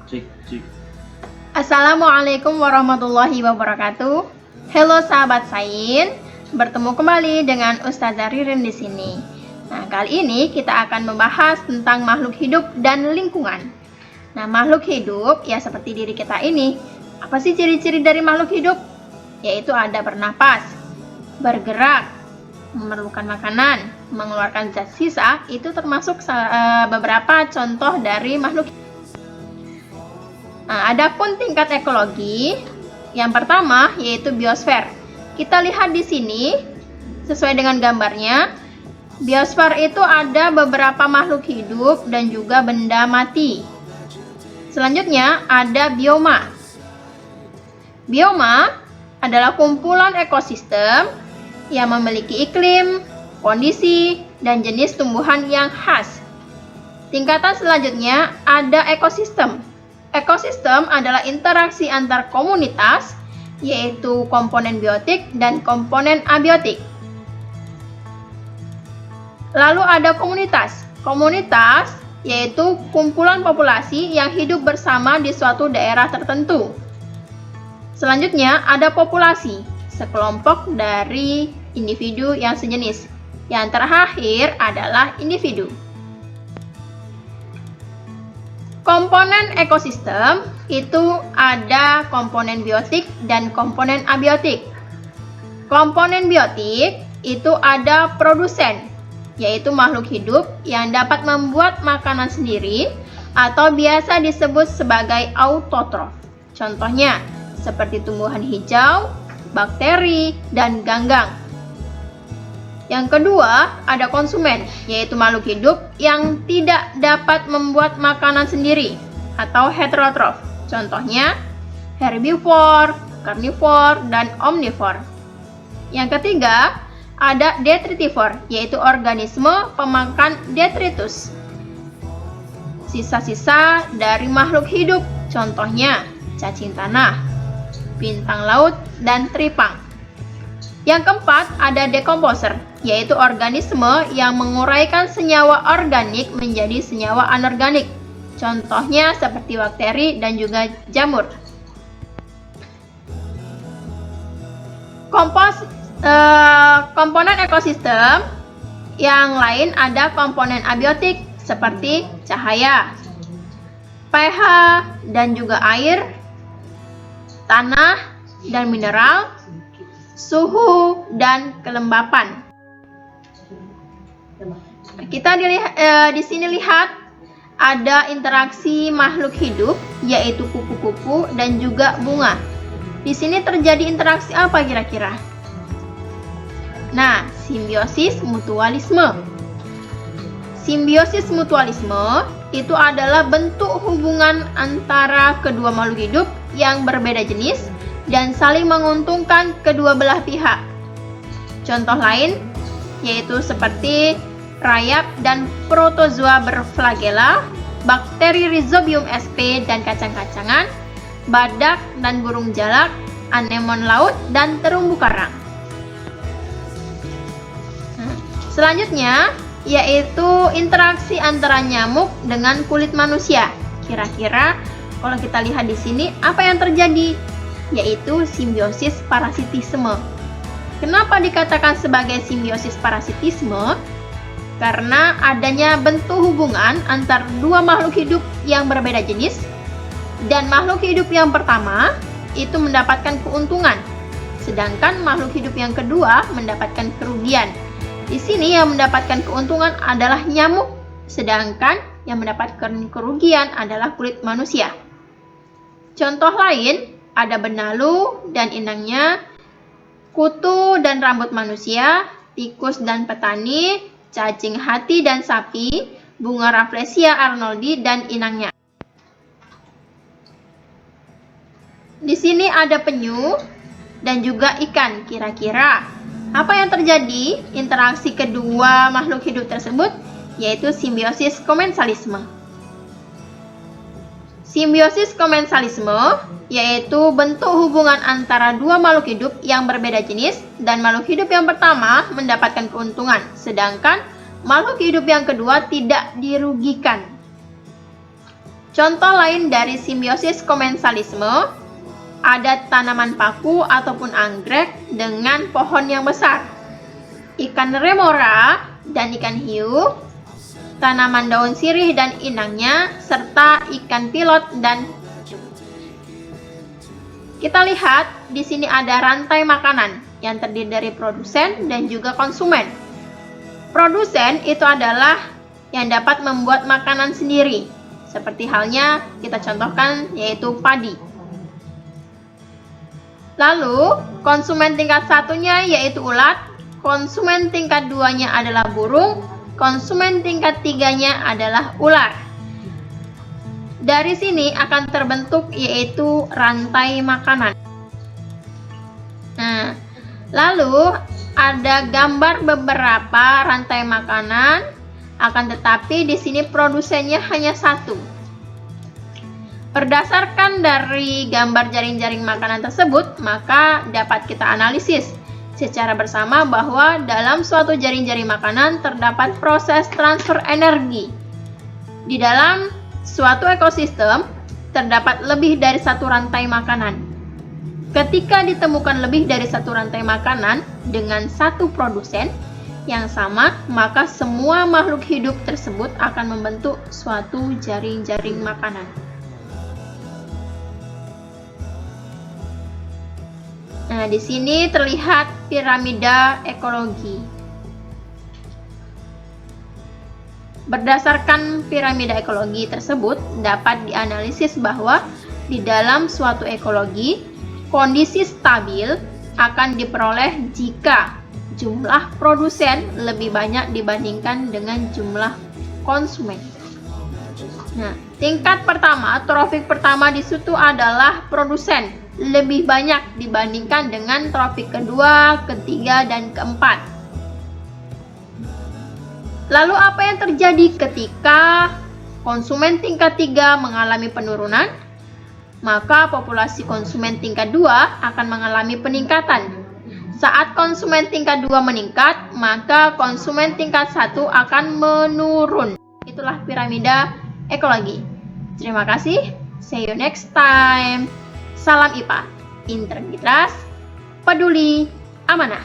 Cik, cik. Assalamualaikum warahmatullahi wabarakatuh. Halo sahabat sains, bertemu kembali dengan Ustazah Ririn di sini. Nah, kali ini kita akan membahas tentang makhluk hidup dan lingkungan. Nah, makhluk hidup ya seperti diri kita ini. Apa sih ciri-ciri dari makhluk hidup? Yaitu ada bernapas, bergerak, memerlukan makanan, mengeluarkan zat sisa. Itu termasuk beberapa contoh dari makhluk hidup. Nah, adapun tingkat ekologi, yang pertama yaitu biosfer. Kita lihat di sini, sesuai dengan gambarnya, biosfer itu ada beberapa makhluk hidup dan juga benda mati. Selanjutnya ada bioma. Bioma adalah kumpulan ekosistem yang memiliki iklim, kondisi, dan jenis tumbuhan yang khas. Tingkatan selanjutnya ada ekosistem. Ekosistem adalah interaksi antar komunitas, yaitu komponen biotik dan komponen abiotik. Lalu ada komunitas. Komunitas yaitu kumpulan populasi yang hidup bersama di suatu daerah tertentu. Selanjutnya ada populasi, sekelompok dari individu yang sejenis. Yang terakhir adalah individu. Komponen ekosistem itu ada komponen biotik dan komponen abiotik. Komponen biotik itu ada produsen, yaitu makhluk hidup yang dapat membuat makanan sendiri atau biasa disebut sebagai autotrof. Contohnya seperti tumbuhan hijau, bakteri, dan ganggang. Yang kedua, ada konsumen, yaitu makhluk hidup yang tidak dapat membuat makanan sendiri atau heterotrof. Contohnya, herbivore, karnivor, dan omnivor. Yang ketiga, ada detritivor, yaitu organisme pemakan detritus. Sisa-sisa dari makhluk hidup, contohnya cacing tanah, bintang laut, dan teripang. Yang keempat, ada dekomposer, yaitu organisme yang menguraikan senyawa organik menjadi senyawa anorganik. Contohnya seperti bakteri dan juga jamur. Komponen ekosistem yang lain ada komponen abiotik seperti cahaya, pH, dan juga air, tanah dan mineral, suhu, dan kelembapan. Kita di sini lihat ada interaksi makhluk hidup, yaitu kupu-kupu dan juga bunga. Di sini terjadi interaksi apa kira-kira? Nah, simbiosis mutualisme. Simbiosis mutualisme itu adalah bentuk hubungan antara kedua makhluk hidup yang berbeda jenis dan saling menguntungkan kedua belah pihak. Contoh lain yaitu seperti rayap dan protozoa berflagela, bakteri Rhizobium sp dan kacang-kacangan, badak dan burung jalak, anemon laut, dan terumbu karang. Selanjutnya yaitu interaksi antara nyamuk dengan kulit manusia. Kira-kira kalau kita lihat di sini apa yang terjadi? Yaitu simbiosis parasitisme. Kenapa dikatakan sebagai simbiosis parasitisme? Karena adanya bentuk hubungan antar dua makhluk hidup yang berbeda jenis, dan makhluk hidup yang pertama itu mendapatkan keuntungan, sedangkan makhluk hidup yang kedua mendapatkan kerugian. Di sini yang mendapatkan keuntungan adalah nyamuk, sedangkan yang mendapatkan kerugian adalah kulit manusia. Contoh lain ada benalu dan inangnya, kutu dan rambut manusia, tikus dan petani, cacing hati dan sapi, bunga Rafflesia arnoldi dan inangnya. Di sini ada penyu dan juga ikan. Kira-kira apa yang terjadi interaksi kedua makhluk hidup tersebut? Yaitu simbiosis komensalisme. Simbiosis komensalisme yaitu bentuk hubungan antara dua makhluk hidup yang berbeda jenis, dan makhluk hidup yang pertama mendapatkan keuntungan, sedangkan makhluk hidup yang kedua tidak dirugikan. Contoh lain dari simbiosis komensalisme, ada tanaman paku ataupun anggrek dengan pohon yang besar, ikan remora dan ikan hiu, tanaman daun sirih dan inangnya, serta ikan pilot dan penyu. Kita lihat di sini ada rantai makanan yang terdiri dari produsen dan juga konsumen. Produsen itu adalah yang dapat membuat makanan sendiri, seperti halnya kita contohkan yaitu padi. Lalu konsumen tingkat satunya yaitu ulat, konsumen tingkat duanya adalah burung, konsumen tingkat tiganya adalah ular. Dari sini akan terbentuk yaitu rantai makanan. Nah, lalu ada gambar beberapa rantai makanan, akan tetapi di sini produsennya hanya satu. Berdasarkan dari gambar jaring-jaring makanan tersebut, maka dapat kita analisis secara bersama bahwa dalam suatu jaring-jaring makanan terdapat proses transfer energi. Di dalam suatu ekosistem terdapat lebih dari satu rantai makanan. Ketika ditemukan lebih dari satu rantai makanan dengan satu produsen yang sama, maka semua makhluk hidup tersebut akan membentuk suatu jaring-jaring makanan. Nah, di sini terlihat piramida ekologi. Berdasarkan piramida ekologi tersebut, dapat dianalisis bahwa di dalam suatu ekologi, kondisi stabil akan diperoleh jika jumlah produsen lebih banyak dibandingkan dengan jumlah konsumen. Nah, tingkat pertama, trofik pertama di situ adalah produsen lebih banyak dibandingkan dengan trofik kedua, ketiga, dan keempat. Lalu apa yang terjadi ketika konsumen tingkat 3 mengalami penurunan? Maka populasi konsumen tingkat 2 akan mengalami peningkatan. Saat konsumen tingkat 2 meningkat, maka konsumen tingkat 1 akan menurun. Itulah piramida ekologi. Terima kasih. See you next time. Salam IPA, integritas, peduli, amanah.